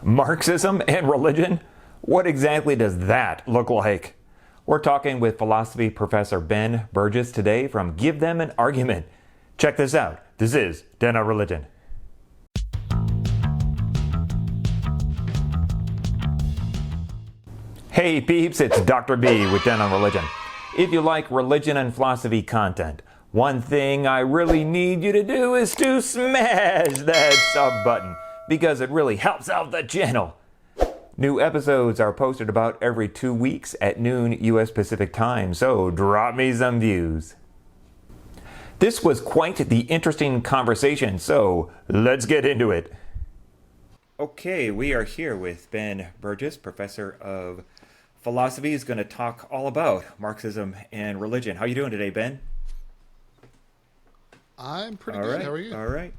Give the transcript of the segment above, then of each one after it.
Marxism and religion? What exactly does that look like? We're talking with philosophy professor Ben Burgis today from Give Them an Argument. Check this out. This is TenOnReligion. Hey peeps, it's Dr. B with TenOnReligion. If you like religion and philosophy content, one thing I really need you to do is to smash that sub button, because it really helps out the channel. New episodes are posted about every 2 weeks at noon US Pacific time, so drop me some views. This was quite the interesting conversation, so let's get into it. Okay, we are here with Ben Burgis, professor of philosophy. He's going to talk all about Marxism and religion. How are you doing today, Ben? I'm pretty good. How are you? All right.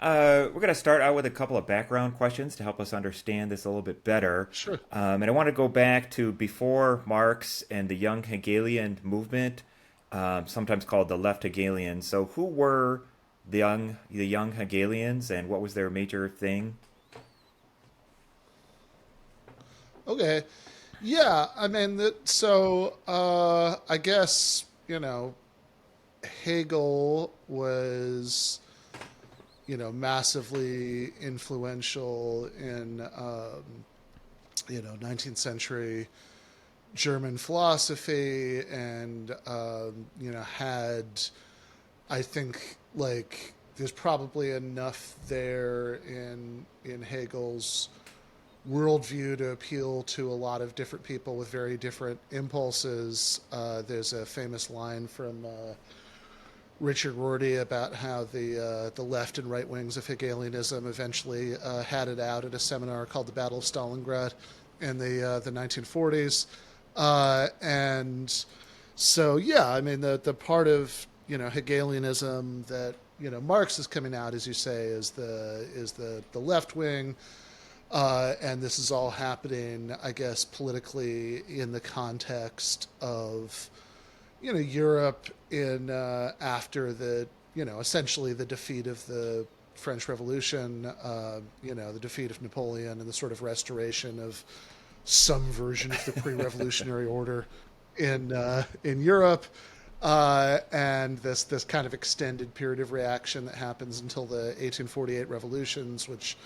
We're going to start out with a couple of background questions to help us understand this a little bit better. Sure. And I want to go back to before Marx and the Young Hegelian movement, sometimes called the left Hegelians. So who were the young Hegelians, and what was their major thing? Okay. Yeah, I mean, I guess, Hegel was, massively influential in, 19th century German philosophy and, had, I think, like, there's probably enough there in Hegel's worldview to appeal to a lot of different people with very different impulses. There's a famous line from Richard Rorty about how the left and right wings of Hegelianism eventually had it out at a seminar called the Battle of Stalingrad in the 1940s. And so, yeah, I mean, the part of Hegelianism that Marx is coming out, as you say, is the left wing. And this is all happening, I guess, politically in the context of, Europe in after the, essentially the defeat of the French Revolution, the defeat of Napoleon and the sort of restoration of some version of the pre-revolutionary order in Europe, and this kind of extended period of reaction that happens until the 1848 revolutions, which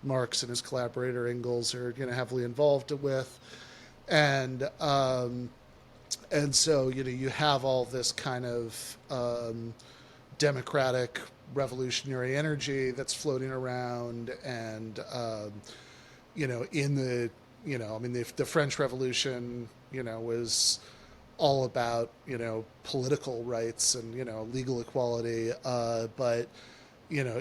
Marx and his collaborator Engels are heavily involved with, and so you have all this kind of democratic revolutionary energy that's floating around, and in the the French Revolution was all about political rights and legal equality, but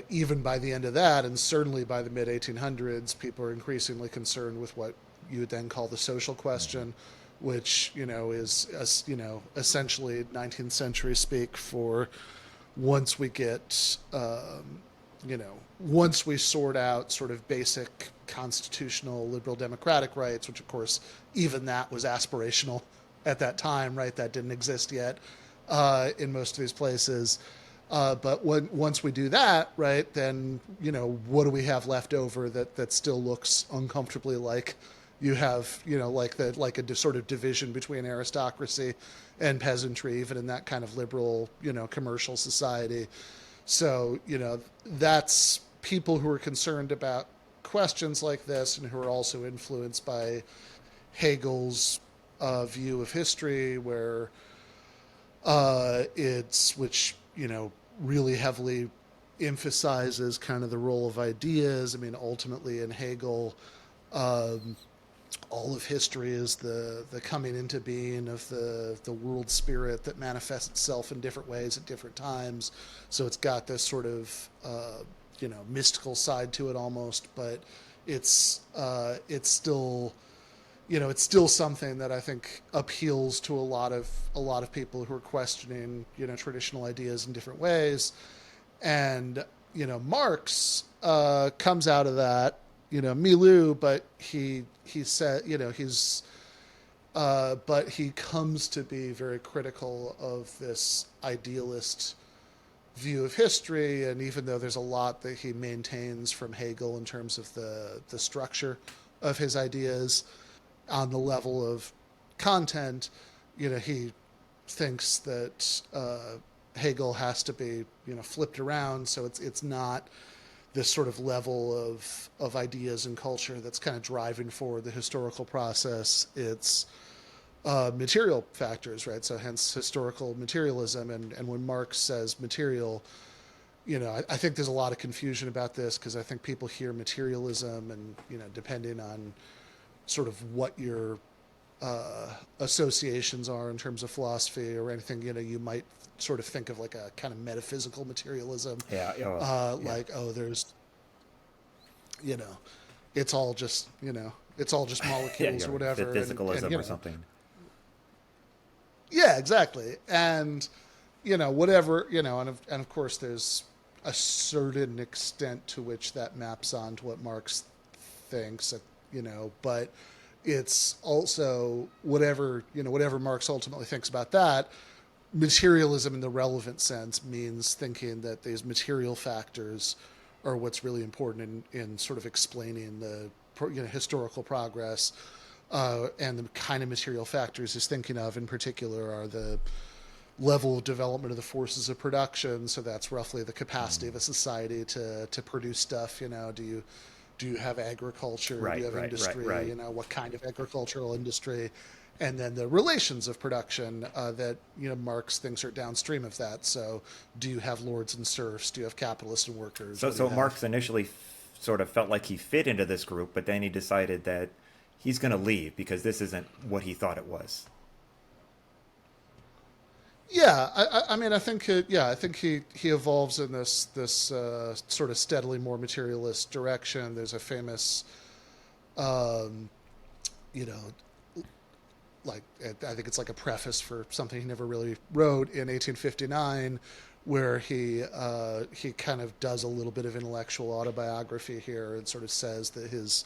even by the end of that, and certainly by the mid-1800s, people are increasingly concerned with what you would then call the social question, which, is, essentially 19th century speak for once we get, once we sort out sort of basic constitutional liberal democratic rights, which, of course, even that was aspirational at that time, right? That didn't exist yet in most of these places. But once we do that, right, then, what do we have left over that still looks uncomfortably like you have, like a sort of division between aristocracy and peasantry, even in that kind of liberal, commercial society. So, that's people who are concerned about questions like this and who are also influenced by Hegel's view of history, where which really heavily emphasizes kind of the role of ideas. I mean, ultimately in Hegel, all of history is the coming into being of the world spirit that manifests itself in different ways at different times. So it's got this sort of mystical side to it almost, but it's still it's still something that I think appeals to a lot of people who are questioning traditional ideas in different ways. And Marx comes out of that milieu, but he said but he comes to be very critical of this idealist view of history, and even though there's a lot that he maintains from Hegel in terms of the structure of his ideas on the level of content, he thinks that Hegel has to be, flipped around, so it's not this sort of level of ideas and culture that's kind of driving forward the historical process. It's material factors, right? So hence historical materialism. And when Marx says material, I think there's a lot of confusion about this, because I think people hear materialism and, depending on sort of what your associations are in terms of philosophy or anything, you might sort of think of like a kind of metaphysical materialism. Yeah. Like, oh, there's, it's all just, it's all just molecules or whatever. Physicalism and or something. Yeah, exactly. And, whatever, and of course there's a certain extent to which that maps onto what Marx thinks, but it's also whatever Marx ultimately thinks about that. Materialism in the relevant sense means thinking that these material factors are what's really important in sort of explaining the historical progress. And the kind of material factors he's thinking of in particular are the level of development of the forces of production. So that's roughly the capacity of a society to produce stuff. Do you have agriculture? Right, do you have right, industry? right. What kind of agricultural industry? And then the relations of production that Marx thinks are downstream of that. So do you have lords and serfs? Do you have capitalists and workers? So Marx initially sort of felt like he fit into this group, but then he decided that he's going to leave because this isn't what he thought it was. Yeah, I think he evolves in this sort of steadily more materialist direction. There's a famous, like I think it's like a preface for something he never really wrote in 1859, where he kind of does a little bit of intellectual autobiography here and sort of says that his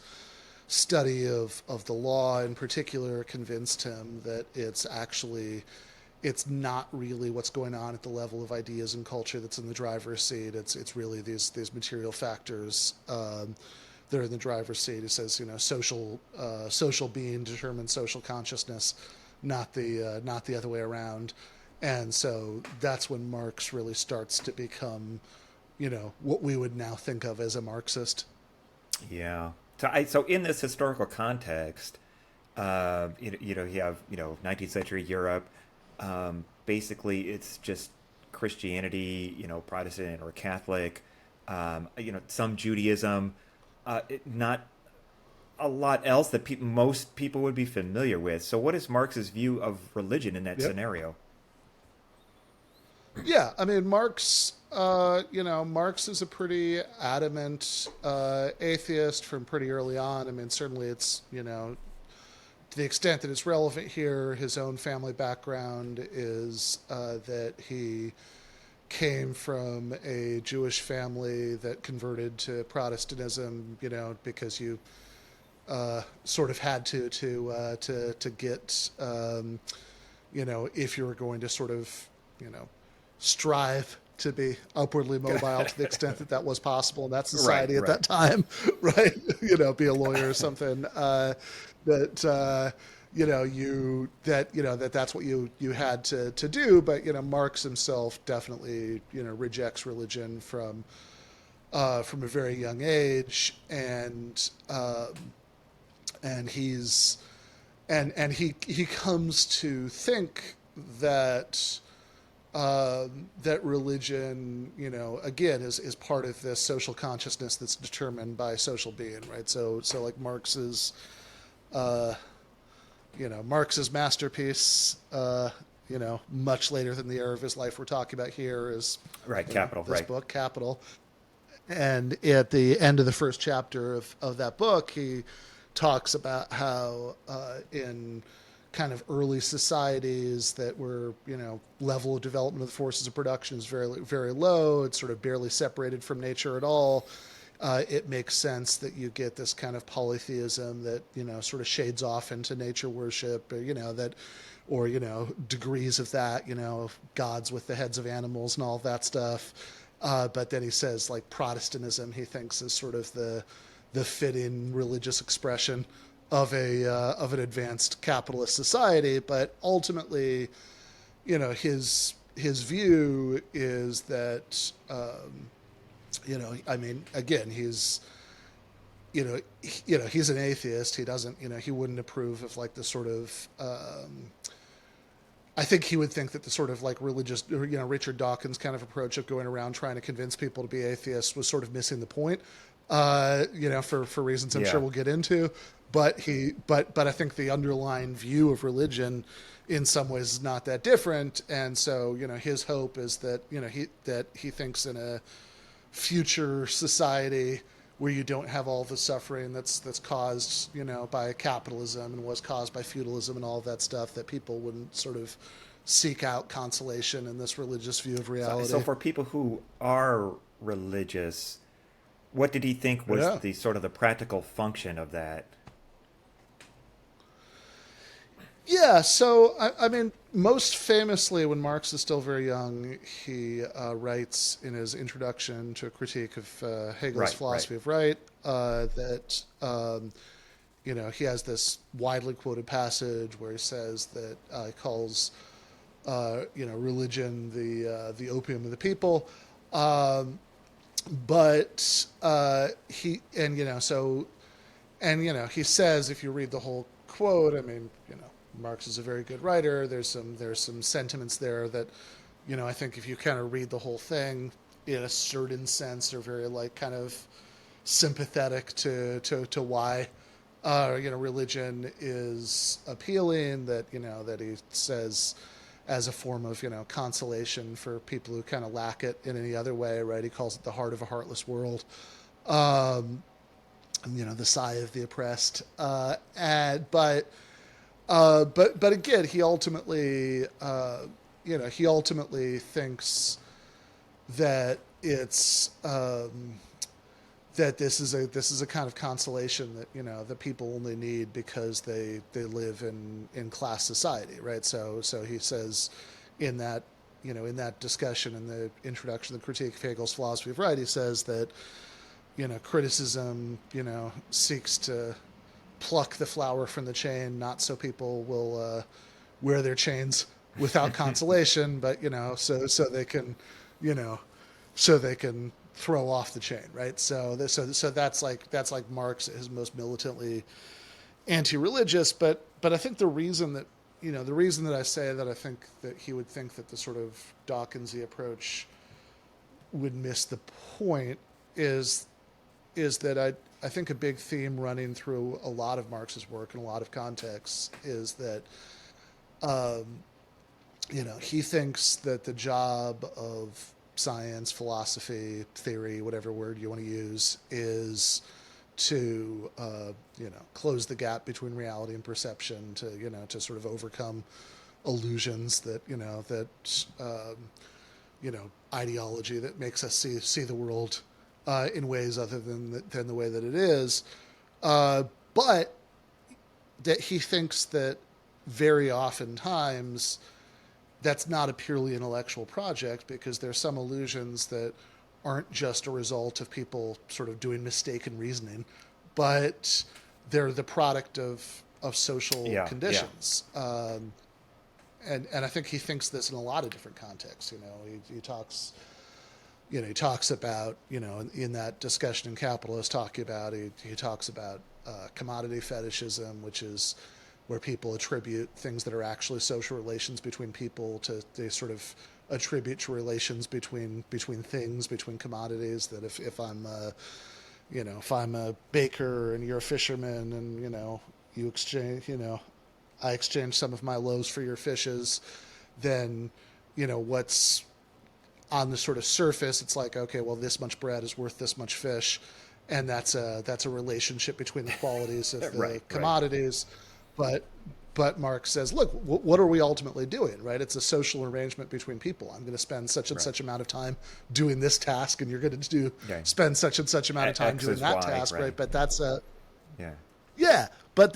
study of the law in particular convinced him that it's not really what's going on at the level of ideas and culture that's in the driver's seat. It's really these material factors that are in the driver's seat. He says, social being determines social consciousness, not the other way around. And so that's when Marx really starts to become, what we would now think of as a Marxist. Yeah. So in this historical context, you have 19th century Europe. Basically, it's just Christianity, Protestant or Catholic, some Judaism, not a lot else that most people would be familiar with. So what is Marx's view of religion in that scenario? Yeah, I mean, Marx is a pretty adamant atheist from pretty early on. I mean, certainly it's, to the extent that it's relevant here, his own family background is that he came from a Jewish family that converted to Protestantism, because you sort of had to get, if you were going to sort of, strive to be upwardly mobile to the extent that was possible in that society at that time, right? Be a lawyer or something. That's what you had to do. But Marx himself definitely rejects religion from a very young age, and he comes to think that that religion, again, is part of this social consciousness that's determined by social being, right? So like Marx's masterpiece, much later than the era of his life we're talking about here is Capital, this book, Capital. And at the end of the first chapter of that book, he talks about how in kind of early societies that were, level of development of the forces of production is very, very low. It's sort of barely separated from nature at all. it makes sense that you get this kind of polytheism that, sort of shades off into nature worship, or, degrees of that, gods with the heads of animals and all that stuff. But then he says, like, Protestantism, he thinks, is sort of the fitting religious expression of an advanced capitalist society. But ultimately, his view is that, again, he's an atheist. He doesn't, he wouldn't approve of, like, the sort of, I think he would think that the sort of, like, religious, Richard Dawkins kind of approach of going around trying to convince people to be atheists was sort of missing the point, for reasons I'm sure we'll get into. But I think the underlying view of religion in some ways is not that different. And so, his hope is that, he thinks in a future society where you don't have all the suffering that's caused, by capitalism and was caused by feudalism and all of that stuff, that people wouldn't sort of seek out consolation in this religious view of reality. So for people who are religious, what did he think was the sort of the practical function of that? Yeah, so, I mean, most famously, when Marx is still very young, he writes in his introduction to a critique of Hegel's philosophy of right that, he has this widely quoted passage where he says that he calls, religion the opium of the people. But he says, if you read the whole quote, I mean, Marx is a very good writer. There's some sentiments there that, I think if you kind of read the whole thing, in a certain sense, are very, like, kind of sympathetic to why, religion is appealing. That that he says as a form of consolation for people who kind of lack it in any other way. Right? He calls it the heart of a heartless world. The sigh of the oppressed. But again, he ultimately thinks that it's that this is a kind of consolation that that people only need because they live in class society, right? So he says in that in that discussion in the introduction to the critique of Hegel's philosophy of right, he says that criticism seeks to pluck the flower from the chain, not so people will wear their chains without consolation, but so they can throw off the chain, right? So that's like Marx is most militantly anti-religious, but I think the reason that I say that I think that he would think that the sort of Dawkinsy approach would miss the point is that I think a big theme running through a lot of Marx's work in a lot of contexts is that, he thinks that the job of science, philosophy, theory, whatever word you want to use, is to, close the gap between reality and perception, to sort of overcome illusions that, ideology that makes us see the world in ways other than the way that it is, but that he thinks that very oftentimes that's not a purely intellectual project, because there's some illusions that aren't just a result of people sort of doing mistaken reasoning, but they're the product of social conditions. Yeah. And I think he thinks this in a lot of different contexts. He talks. He talks about, in that discussion in Capitalist, he talks about commodity fetishism, which is where people attribute things that are actually social relations between people they sort of attribute to relations between things, between commodities. That if I'm if I'm a baker and you're a fisherman, and you exchange, I exchange some of my loaves for your fishes, then what's on the sort of surface, it's like, okay, well, this much bread is worth this much fish, and that's a relationship between the qualities of the commodities. but Marx says, look, what are we ultimately doing, right? It's a social arrangement between people. I'm going to spend such and such amount of time doing this task, and you're going to spend such and such amount of time doing that task, right? But that's but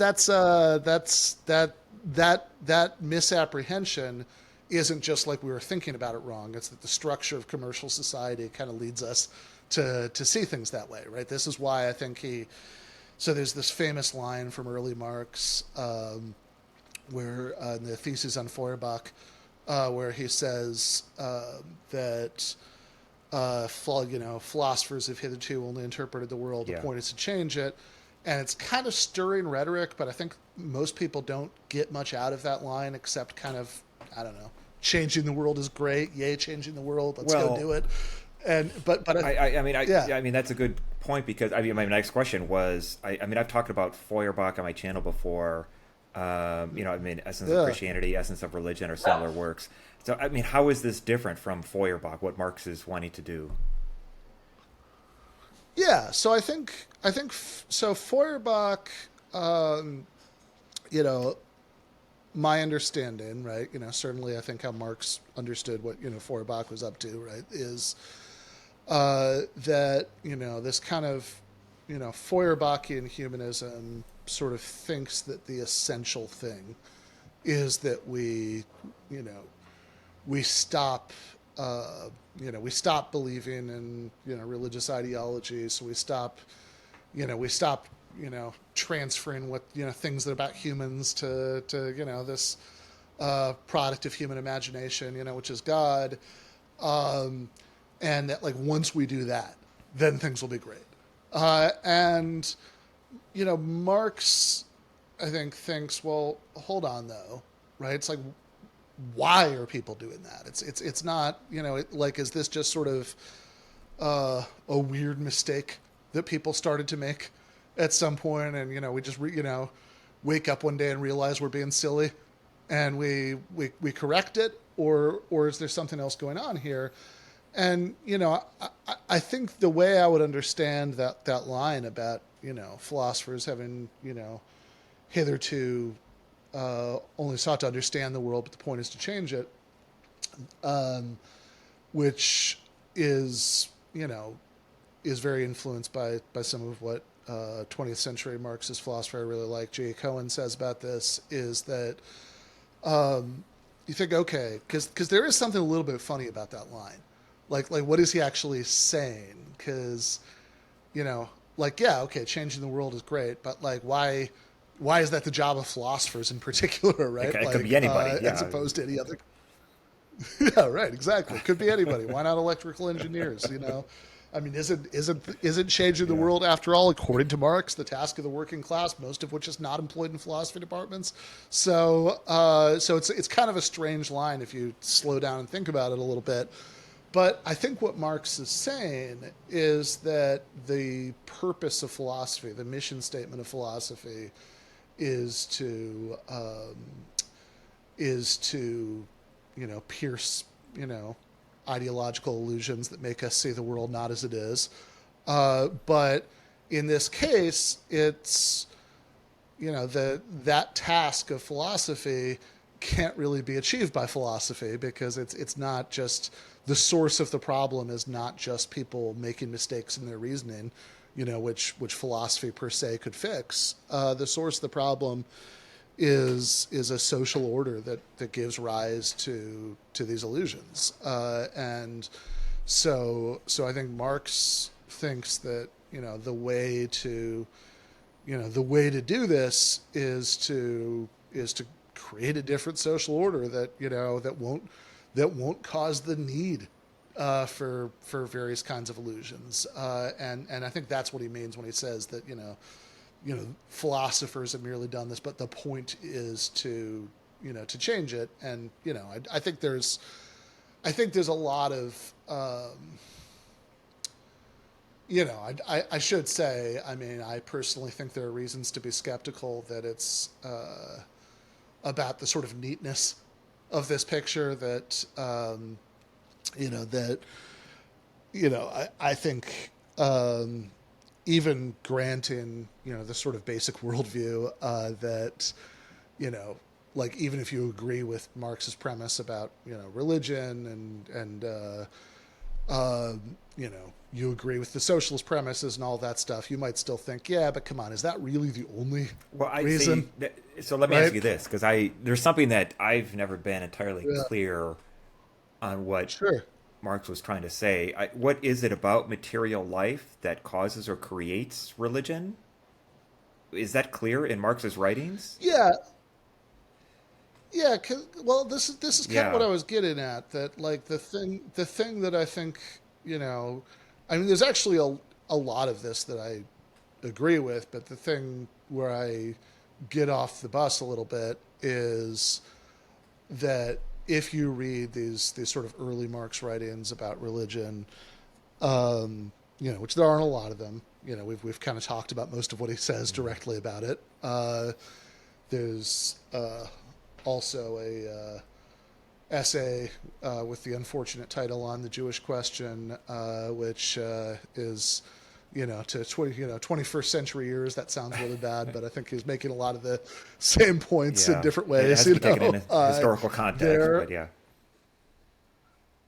that misapprehension isn't just like we were thinking about it wrong. It's that the structure of commercial society kind of leads us to see things that way, right? This is why I think so there's this famous line from early Marx, where in the thesis on Feuerbach, where he says that philosophers have hitherto only interpreted the world. The point is to change it. And it's kind of stirring rhetoric, but I think most people don't get much out of that line except kind of, I don't know, changing the world is great. Yay, changing the world. Let's go do it. And but I mean that's a good point, because I mean my next question was I've talked about Feuerbach on my channel before. Essence of Christianity, Essence of Religion, or similar works. So I mean, how is this different from Feuerbach? What Marx is wanting to do? Yeah, so I think so. Feuerbach, my understanding, right? Certainly, I think how Marx understood what Feuerbach was up to, right? Is that this kind of Feuerbachian humanism sort of thinks that the essential thing is that we stop. We stop believing in religious ideologies. So we stop transferring what things that are about humans to this product of human imagination, which is God, and that once we do that, then things will be great. And Marx, I think, thinks, well, hold on though, right? It's why are people doing that? It's not, is this just sort of a weird mistake that people started to make at some point, and we just wake up one day and realize we're being silly, and we correct it, or is there something else going on here? And I think the way I would understand that line about philosophers having hitherto only sought to understand the world, but the point is to change it, which is very influenced by some of what 20th century Marxist philosopher I really like, J. Cohen, says about this, is that you think, okay, because there is something a little bit funny about that line. Like what is he actually saying? Because, changing the world is great, but why is that the job of philosophers in particular, right? It could be anybody, as opposed to any other. Yeah, right. Exactly. It could be anybody. Why not electrical engineers? I mean, isn't changing the world, after all, according to Marx, the task of the working class, most of which is not employed in philosophy departments? So it's kind of a strange line if you slow down and think about it a little bit. But I think what Marx is saying is that the purpose of philosophy, the mission statement of philosophy, is to pierce ideological illusions that make us see the world not as it is. But in this case, it's that task of philosophy can't really be achieved by philosophy, because it's not just, the source of the problem is not just people making mistakes in their reasoning, which philosophy per se could fix. The source of the problem is a social order that gives rise to these illusions. And so I think Marx thinks that, the way to do this is to create a different social order that won't cause the need for various kinds of illusions. And I think that's what he means when he says that, philosophers have merely done this, but the point is to change it. And, I think there's a lot of, I should say, I mean, I personally think there are reasons to be skeptical that it's about the sort of neatness of this picture, that, I think, even granting, the sort of basic worldview, that, like even if you agree with Marx's premise about religion and you agree with the socialist premises and all that stuff, you might still think, yeah, but come on, is that really the only reason? So let me ask you this, because there's something that I've never been entirely Yeah, clear on what sure. Marx was trying to say. What is it about material life that causes or creates religion? Is that clear in Marx's writings? Yeah, yeah. Well, this is kind of what Yeah. I was getting at. That like the thing that I think I mean, there's actually a lot of this that I agree with, but the thing where I get off the bus a little bit is that if you read these sort of early Marx writings about religion, which there aren't a lot of them. We've kind of talked about most of what he says directly about it. There's also a essay with the unfortunate title on the Jewish question, which is to 21st century ears, that sounds really bad, but I think he's making a lot of the same points in Yeah. different It ways. has to be taken in a historical context, There, but yeah.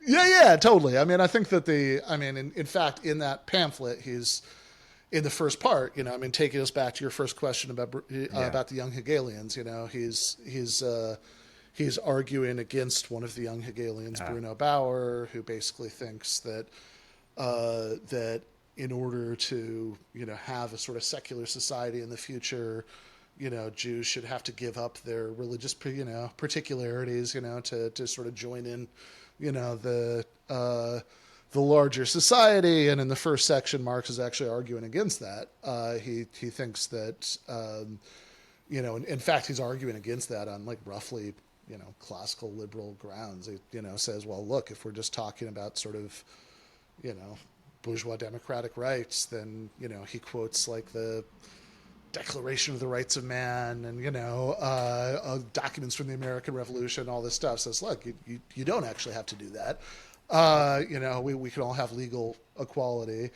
yeah, totally. I mean, I think that in fact, in that pamphlet, he's in the first part. Taking us back to your first question about Yeah. the Young Hegelians. He's arguing against one of the Young Hegelians, Bruno Bauer, who basically thinks that that in order to have a sort of secular society in the future, Jews should have to give up their religious particularities, to sort of join in, the larger society. And in the first section, Marx is actually arguing against that. He thinks that in fact, he's arguing against that on like roughly classical liberal grounds. He says, well, look, if we're just talking about sort of bourgeois democratic rights, then he quotes like the Declaration of the Rights of Man and documents from the American Revolution, all this stuff. Says, look, you don't actually have to do that. We can all have legal equality.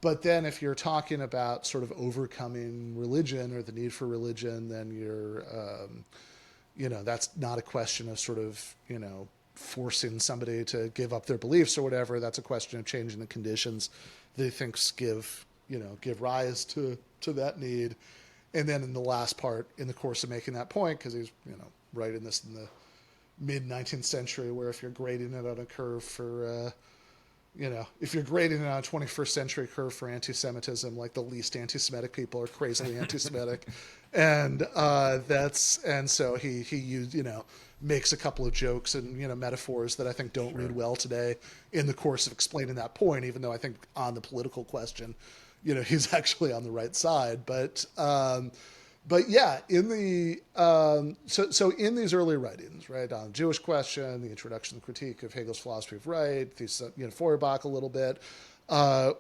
But then if you're talking about sort of overcoming religion or the need for religion, then that's not a question of sort of forcing somebody to give up their beliefs or whatever. That's a question of changing the conditions that he thinks give rise to that need. And then in the last part, in the course of making that point, because he's writing this in the mid 19th century, where if you're grading it on a curve for if you're grading it on a 21st century curve for anti-Semitism, like the least anti-Semitic people are crazily anti-Semitic, and so he used makes a couple of jokes and metaphors that I think don't read well today in the course of explaining that point, even though I think on the political question, he's actually on the right side. But yeah, in the so in these early writings, right, on the Jewish question, the introduction and critique of Hegel's philosophy of right, these Feuerbach a little bit,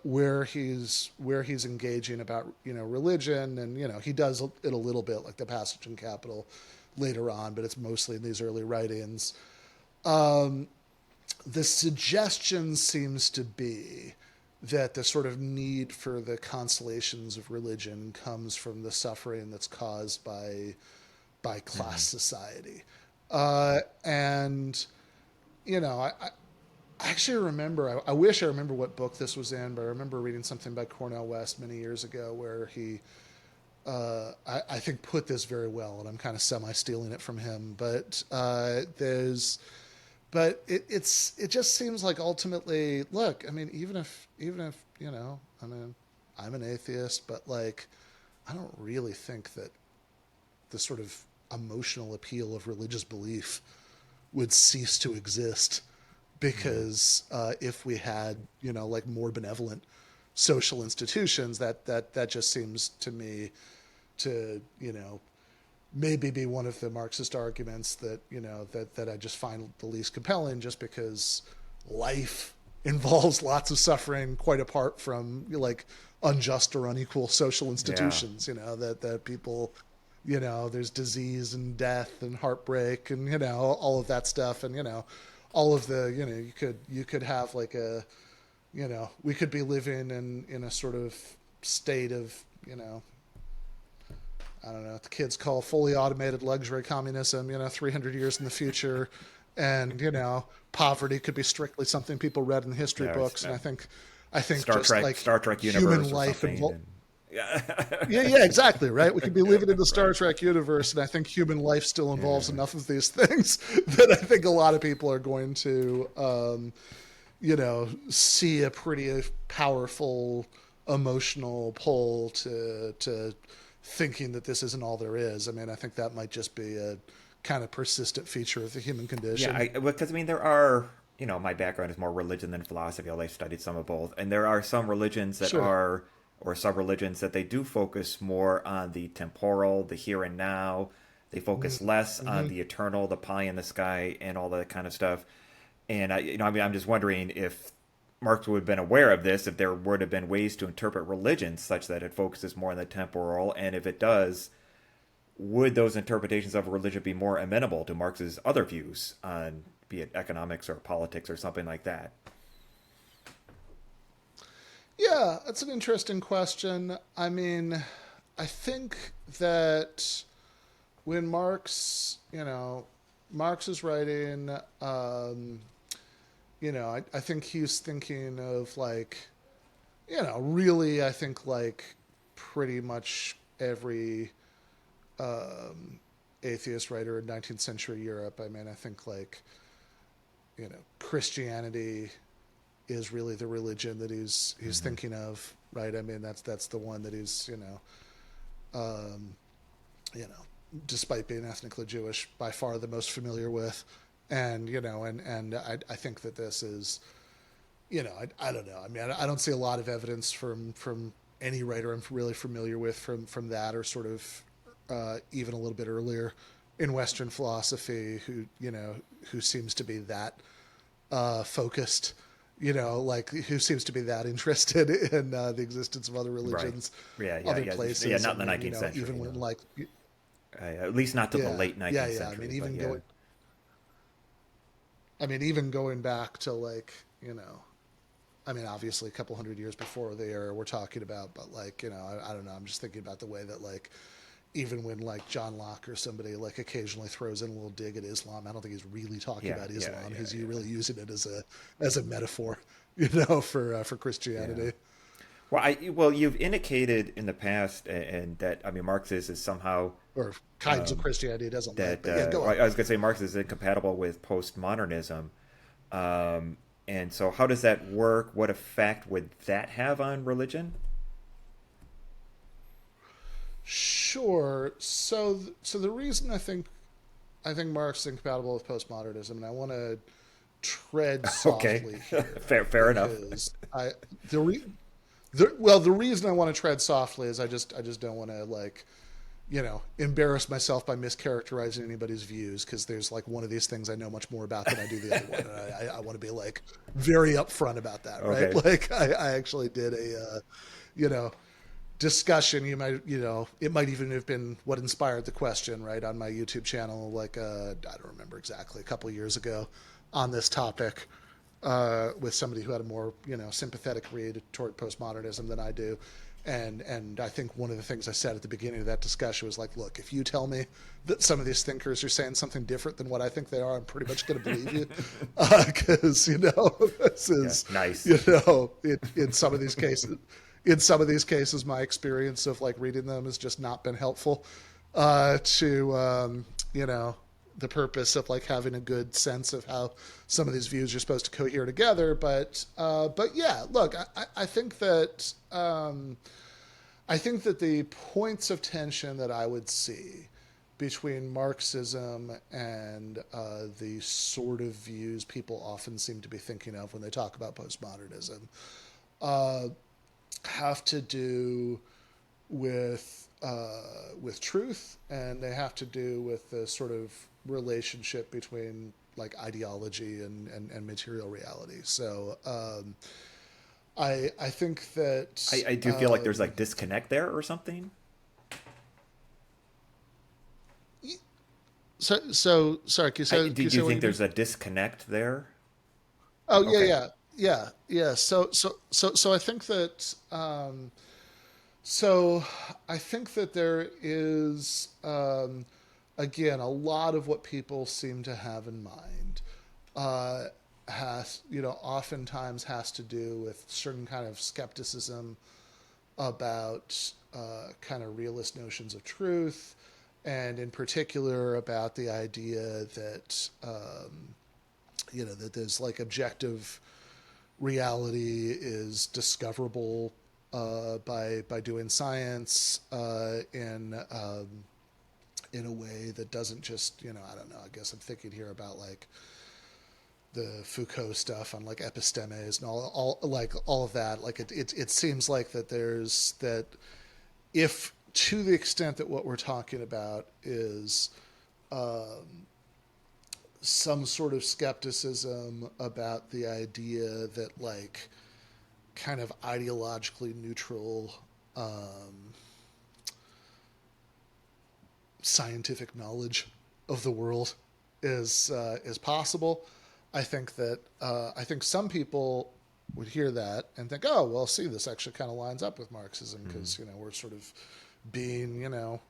where he's engaging about religion, and he does it a little bit like the passage in Capital later on, but it's mostly in these early writings. The suggestion seems to be that the sort of need for the consolations of religion comes from the suffering that's caused by class society. And I actually remember, I wish I remember what book this was in, but I remember reading something by Cornel West many years ago where he I think put this very well, and I'm kind of semi-stealing it from him, but it just seems like ultimately, look, I mean, even if I mean, I'm an atheist, but like, I don't really think that the sort of emotional appeal of religious belief would cease to exist because if we had like more benevolent social institutions, that just seems to me to maybe be one of the Marxist arguments that that I just find the least compelling, just because life involves lots of suffering quite apart from like unjust or unequal social institutions. That people, there's disease and death and heartbreak and all of that stuff, and all of the you could have like a we could be living in a sort of state of I don't know what the kids call fully automated luxury communism, 300 years in the future. And, poverty could be strictly something people read in history Yeah, books. And I think Star just Trek, like Star Trek human universe or life something. involved. And, yeah. Yeah, exactly, right? We could be living in the Star Right. Trek universe, and I think human life still involves Yeah. enough of these things that I think a lot of people are going to, see a pretty powerful emotional pull to thinking that this isn't all there is. I mean, I think that might just be a kind of persistent feature of the human Yeah, condition. because I mean, there are, my background is more religion than philosophy, although I've studied some of both. And there are some religions that Sure. are, or sub religions that they do focus more on the temporal, the here and now. They focus less on Mm-hmm. the eternal, the pie in the sky, and all that kind of stuff. And I mean, I'm just wondering if Marx would have been aware of this, if there would have been ways to interpret religion such that it focuses more on the temporal, and if it does, would those interpretations of religion be more amenable to Marx's other views on, be it economics or politics or something like that? Yeah, that's an interesting question. I mean, I think that when Marx is writing, I think he's thinking of like, really, I think like pretty much every atheist writer in 19th century Europe. I mean, I think like, Christianity is really the religion that he's Mm-hmm. thinking of, right? I mean, that's the one that he's, um, you know, despite being ethnically Jewish, by far the most familiar with. And, I think that this is, I don't know. I mean, I don't see a lot of evidence from any writer I'm really familiar with from that, or sort of even a little bit earlier in Western philosophy, who seems to be that focused, like who seems to be that interested in the existence of other Right. religions, Yeah, yeah, other yeah. Yeah, places. I not in the mean, 19th century, even when like, At least not to the yeah, late yeah, 19th yeah. I mean, century, but yeah. even going back to like, I mean, obviously a couple hundred years before the era we're talking about, but like, I don't know. I'm just thinking about the way that like, even when like John Locke or somebody like occasionally throws in a little dig at Islam, I don't think he's really talking Yeah, about yeah, Islam. yeah, He's yeah. really using it as a metaphor, for Yeah. Christianity. Well, you've indicated in the past, and that I mean, Marx is somehow Or kinds of Christianity he doesn't like. that But yeah, go well, ahead. I was going to say Marx is incompatible with postmodernism. And so, how does that work? What effect would that have on religion? Sure. So the reason I think Marx is incompatible with postmodernism, and I want to tread Okay, softly here fair enough. because the re, the reason I want to tread softly is I just don't want to like, embarrass myself by mischaracterizing anybody's views, because there's like one of these things I know much more about than I do the other one, and I want to be like very upfront about that, right? Okay. Like I actually did you know discussion. It might even have been what inspired the question, right, on my YouTube channel, like I don't remember exactly, a couple of years ago, on this topic, with somebody who had a more sympathetic read toward postmodernism than I do. And I think one of the things I said at the beginning of that discussion was like, look, if you tell me that some of these thinkers are saying something different than what I think they are, I'm pretty much going to believe you, because this Yeah, is, nice. in some of these cases, my experience of like reading them has just not been helpful to the purpose of like having a good sense of how some of these views are supposed to cohere together. But yeah, look, I think that the points of tension that I would see between Marxism and the sort of views people often seem to be thinking of when they talk about postmodernism have to do with truth, and they have to do with the sort of relationship between like ideology and material reality. So I think that I do feel like there's like disconnect there or something. so sorry. Can you Do say you what think you mean? there's a disconnect there? Oh, Okay. yeah. So I think that So I think that there is, again, a lot of what people seem to have in mind uh, oftentimes has to do with certain kind of skepticism about kind of realist notions of truth, and in particular about the idea that that there's like objective reality is discoverable by doing science in a way that doesn't just I don't know. I guess I'm thinking here about like the Foucault stuff on like epistemes and all of that. Like it seems like that there's that if to the extent that what we're talking about is some sort of skepticism about the idea that like kind of ideologically neutral scientific knowledge of the world is possible. I think some people would hear that and think, oh, well, see, this actually kind of lines up with Marxism because we're sort of being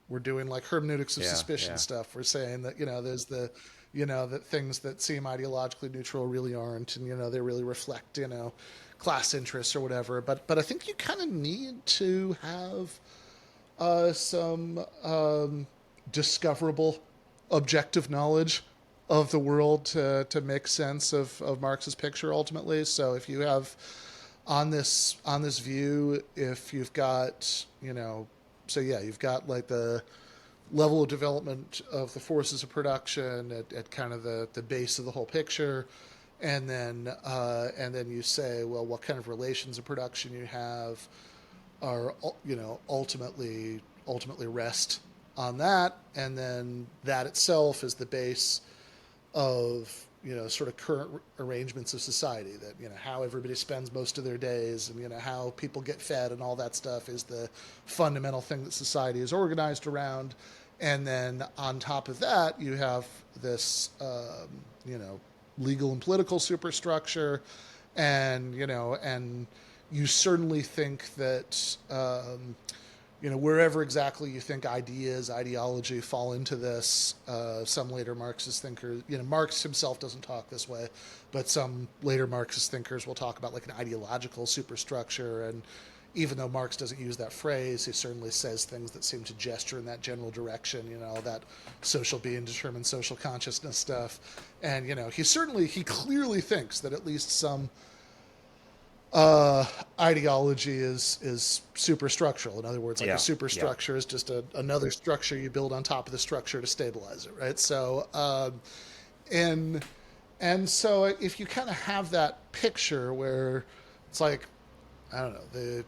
we're doing like hermeneutics of suspicion stuff. We're saying that there's the that things that seem ideologically neutral really aren't, and they really reflect class interests or whatever. But I think you kind of need to have some discoverable objective knowledge of the world to make sense of Marx's picture ultimately. So if you have on this view, if you've got you've got like the level of development of the forces of production at kind of the base of the whole picture, and then you say, well, what kind of relations of production you have are ultimately rest on that, and then that itself is the base of sort of current arrangements of society, that how everybody spends most of their days, and how people get fed and all that stuff is the fundamental thing that society is organized around. And then on top of that you have this legal and political superstructure, and and you certainly think that wherever exactly you think ideology fall into this, some later Marxist thinkers, Marx himself doesn't talk this way, but some later Marxist thinkers will talk about like an ideological superstructure. And even though Marx doesn't use that phrase, he certainly says things that seem to gesture in that general direction, that social being determined social consciousness stuff. And, he clearly thinks that at least some ideology is superstructural. In other words, like a superstructure is just another structure you build on top of the structure to stabilize it, right? So, and so if you kind of have that picture where it's like, I don't know, the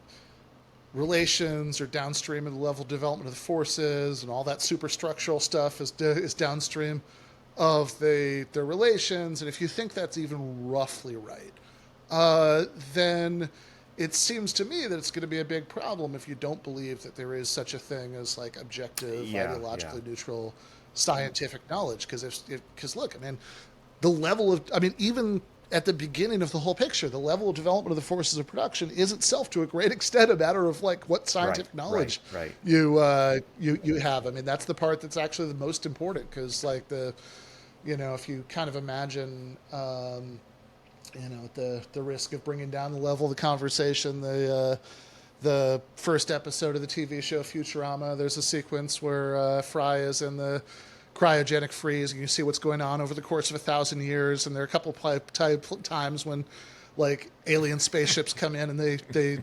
relations are downstream of the level of development of the forces, and all that superstructural stuff is downstream of the relations, and if you think that's even roughly right, then it seems to me that it's going to be a big problem if you don't believe that there is such a thing as like objective, ideologically neutral scientific knowledge. Because look, I mean, the level of, I mean, even at the beginning of the whole picture, the level of development of the forces of production is itself to a great extent a matter of like what scientific knowledge you have. I mean, that's the part that's actually the most important, because like if you kind of imagine, at the risk of bringing down the level of the conversation, the first episode of the TV show Futurama, there's a sequence where Fry is in the cryogenic freeze, and you see what's going on over the course of 1,000 years. And there are a couple times when like alien spaceships come in and they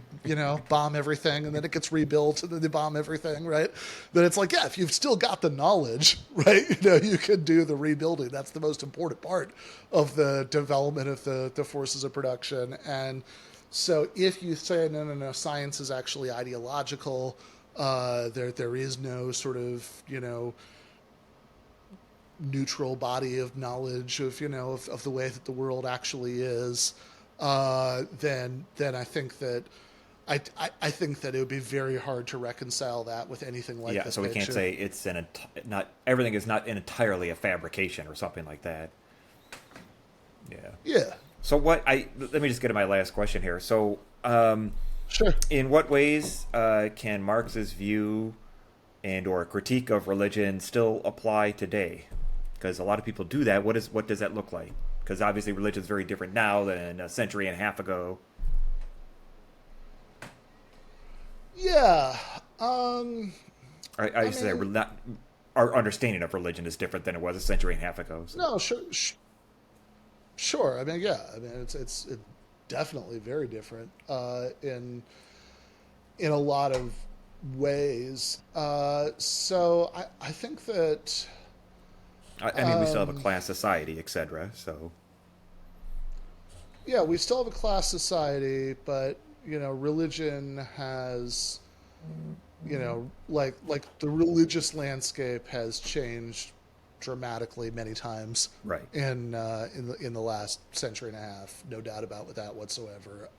bomb everything, and then it gets rebuilt, and then they bomb everything, right? Then it's like, if you've still got the knowledge, right, you could do the rebuilding. That's the most important part of the development of the forces of production. And so if you say no, science is actually ideological, there is no sort of neutral body of knowledge of of the way that the world actually is, then I think that I think that it would be very hard to reconcile that with anything like this. So we can't say it's not everything is not entirely a fabrication or something like that. Yeah. So let me just get to my last question here. So Sure. In what ways can Marx's view and or critique of religion still apply today? Because a lot of people do that. What does that look like? Because obviously religion is very different now than a century and a half ago. Yeah. I I used to say mean, not, our understanding of religion is different than it was a century and a half ago. So. no, sure, sure. I mean, yeah. I mean, it's definitely very different in a lot of ways. So I think that I mean, we still have a class society, etc. So, yeah, we still have a class society, but religion has like the religious landscape has changed dramatically many times right. in the last century and a half, no doubt about that whatsoever.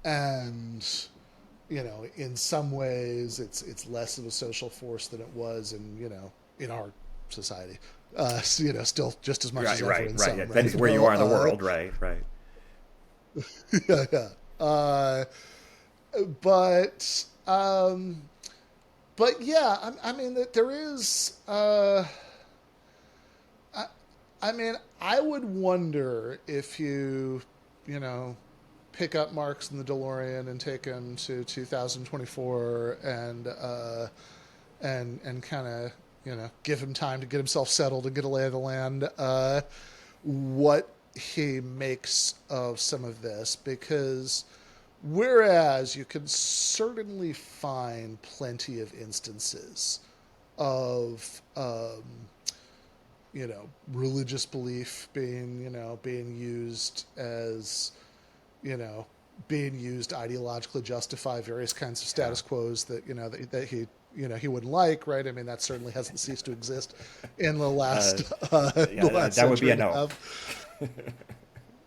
And in some ways, it's less of a social force than it was in our society. Still just as much as ever in some. Yeah. Right? That is where you are in the world, right? Yeah, yeah. But yeah, I mean that there is. I mean, I would wonder if you know, pick up Marx in the DeLorean and take him to 2024 and kind of give him time to get himself settled and get a lay of the land. What he makes of some of this, because whereas you can certainly find plenty of instances of religious belief being used as being used to ideologically justify various kinds of status quos that he wouldn't like, right? I mean, that certainly hasn't ceased to exist in the last Yeah, the last that would be century a and a no. half.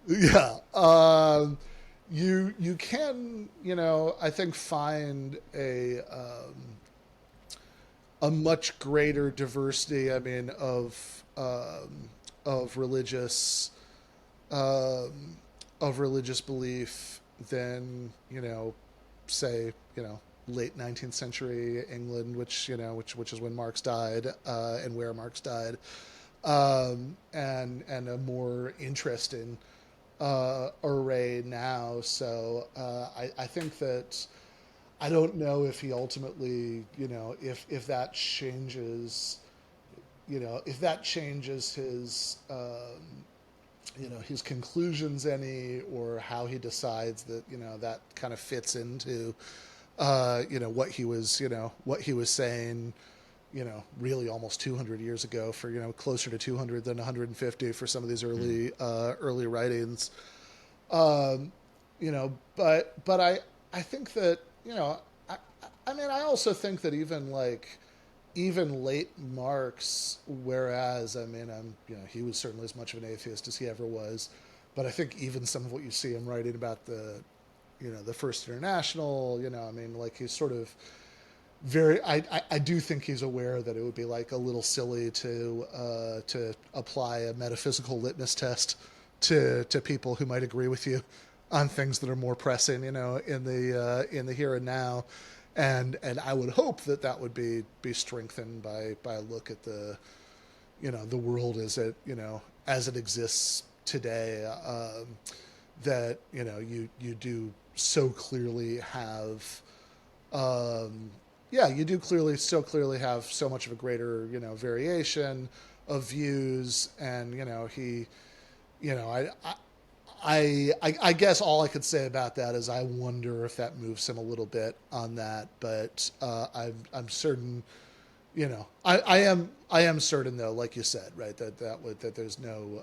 Yeah. You can I think find a much greater diversity. I mean of religious belief than say late 19th century England, which is when Marx died and where Marx died, and a more interesting array now. So I think that I don't know if he ultimately, if that changes, if that changes his conclusions any, or how he decides that, that kind of fits into, what he was saying, really almost 200 years ago for, closer to 200 than 150 for some of these early writings. But I think that, I mean, I also think that even late Marx, whereas I mean, he was certainly as much of an atheist as he ever was, but I think even some of what you see him writing about the First International, I mean, like he's sort of very. I do think he's aware that it would be like a little silly to apply a metaphysical litmus test to people who might agree with you on things that are more pressing, in the here and now. And I would hope that would be strengthened by a look at the world as it exists today. That you do so clearly have, you do so clearly have so much of a greater variation of views, and he, I guess all I could say about that is I wonder if that moves him a little bit on that, but I'm certain, I am certain though, like you said, right, that there's no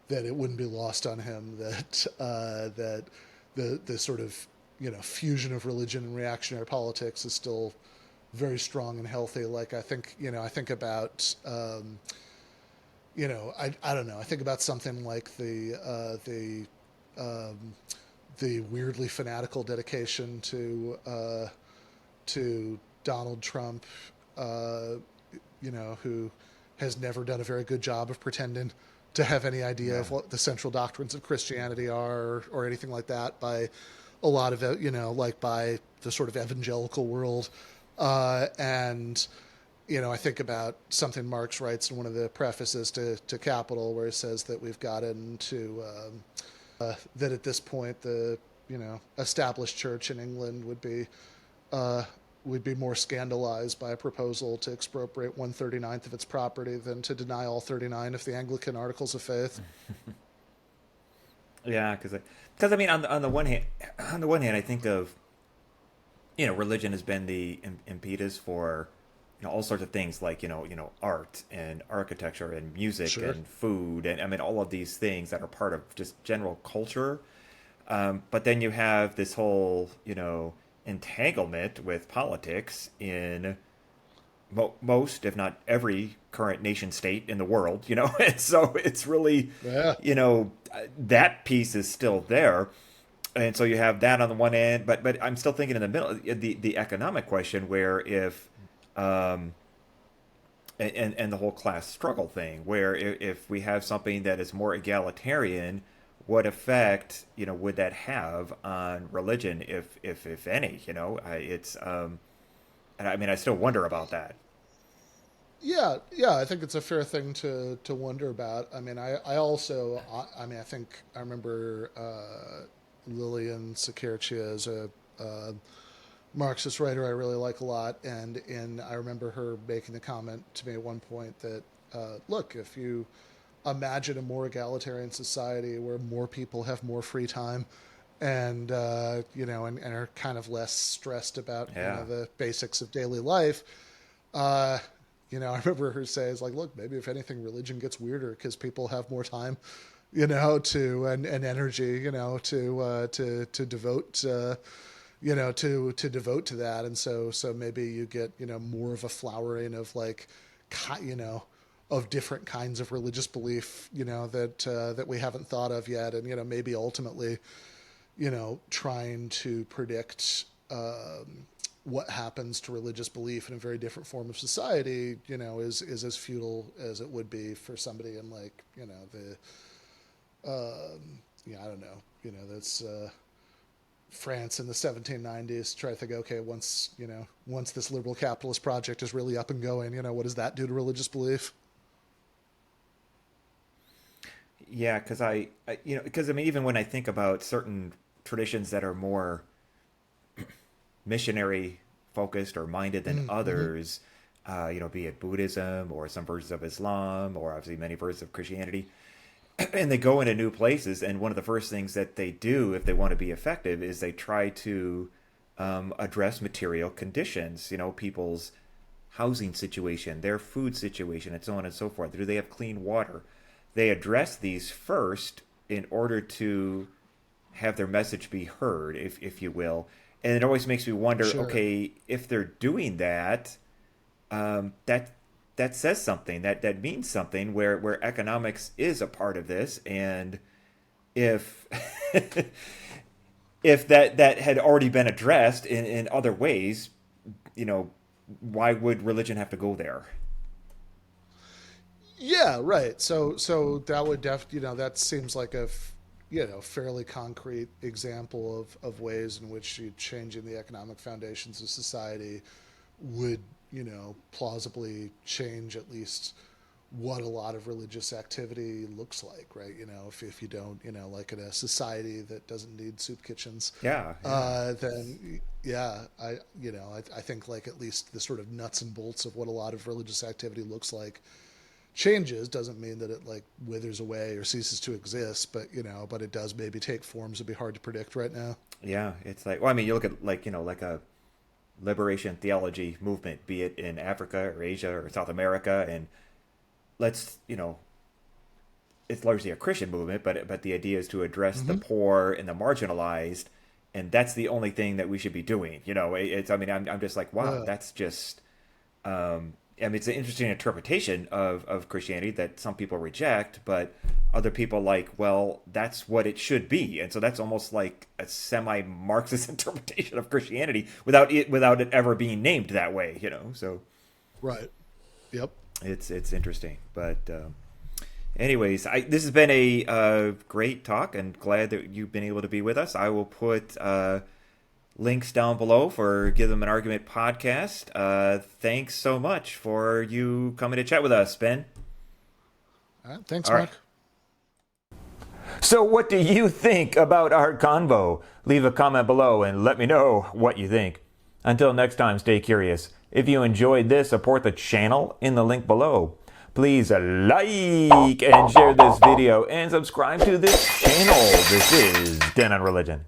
that it wouldn't be lost on him that that the sort of fusion of religion and reactionary politics is still very strong and healthy. Like I think about. I don't know. I think about something like the weirdly fanatical dedication to Donald Trump, who has never done a very good job of pretending to have any idea of what the central doctrines of Christianity are or anything like that by a lot of it, like by the sort of evangelical world. And I think about something Marx writes in one of the prefaces to Capital, where he says that we've gotten to that at this point the established church in England would be more scandalized by a proposal to expropriate 1/39th of its property than to deny all 39 of the Anglican Articles of Faith. Yeah, because I mean, on the one hand, I think of religion has been the impetus for all sorts of things like art and architecture and music and food, and I mean all of these things that are part of just general culture. But then you have this whole entanglement with politics in most, if not every, current nation state in the world. And so it's really that piece is still there. And so you have that on the one end, but I'm still thinking in the middle, the economic question, where if and the whole class struggle thing, where if we have something that is more egalitarian, what effect would that have on religion, if any? It's and I mean I still wonder about that. Yeah, I think it's a fair thing to wonder about. I mean, I also, I mean, I think I remember Lilian Sakirchia is a Marxist writer I really like a lot, and I remember her making the comment to me at one point that, look, if you imagine a more egalitarian society where more people have more free time, and and are kind of less stressed about the basics of daily life. I remember her saying, "Is like, look, maybe if anything, religion gets weirder because people have more time, to and energy, to devote, to devote to that, and so maybe you get more of a flowering of like, of different kinds of religious belief, that we haven't thought of yet, and maybe ultimately, trying to predict." What happens to religious belief in a very different form of society, is as futile as it would be for somebody in like, I don't know, that's France in the 1790s. Try to think, okay, once this liberal capitalist project is really up and going, what does that do to religious belief? Yeah, because I mean, even when I think about certain traditions that are more missionary focused or minded than others, be it Buddhism or some versions of Islam or obviously many versions of Christianity, and they go into new places, and one of the first things that they do if they want to be effective is they try to address material conditions, people's housing situation, their food situation, and so on and so forth. Do they have clean water? They address these first in order to have their message be heard, if you will. And it always makes me wonder, okay, if they're doing that, that says something, that means something, where economics is a part of this, and if if that had already been addressed in other ways, why would religion have to go there? Yeah, right. So that would that seems like a fairly concrete example of ways in which changing the economic foundations of society would, plausibly change at least what a lot of religious activity looks like, right? If you don't, like in a society that doesn't need soup kitchens, then I think like at least the sort of nuts and bolts of what a lot of religious activity looks like changes. Doesn't mean that it like withers away or ceases to exist, but it does maybe take forms that'd be hard to predict right now. Yeah, it's like, well, I mean, you look at like like a liberation theology movement, be it in Africa or Asia or South America, and let's it's largely a Christian movement, but the idea is to address the poor and the marginalized, and that's the only thing that we should be doing. It's, I mean, I'm just like, wow, that's just I mean, it's an interesting interpretation of Christianity that some people reject, but other people like, well, that's what it should be. And so that's almost like a semi-Marxist interpretation of Christianity without it ever being named that way, So Right. Yep. It's interesting. But Anyways, this has been a great talk, and glad that you've been able to be with us. I will put links down below for Give Them an Argument podcast. Thanks so much for you coming to chat with us, Ben. Thanks, All Mark. right. So what do you think about our convo? Leave a comment below and let me know what you think. Until next time, stay curious. If you enjoyed this, support the channel in the link below. Please like and share this video and subscribe to this channel. This is TenOnReligion.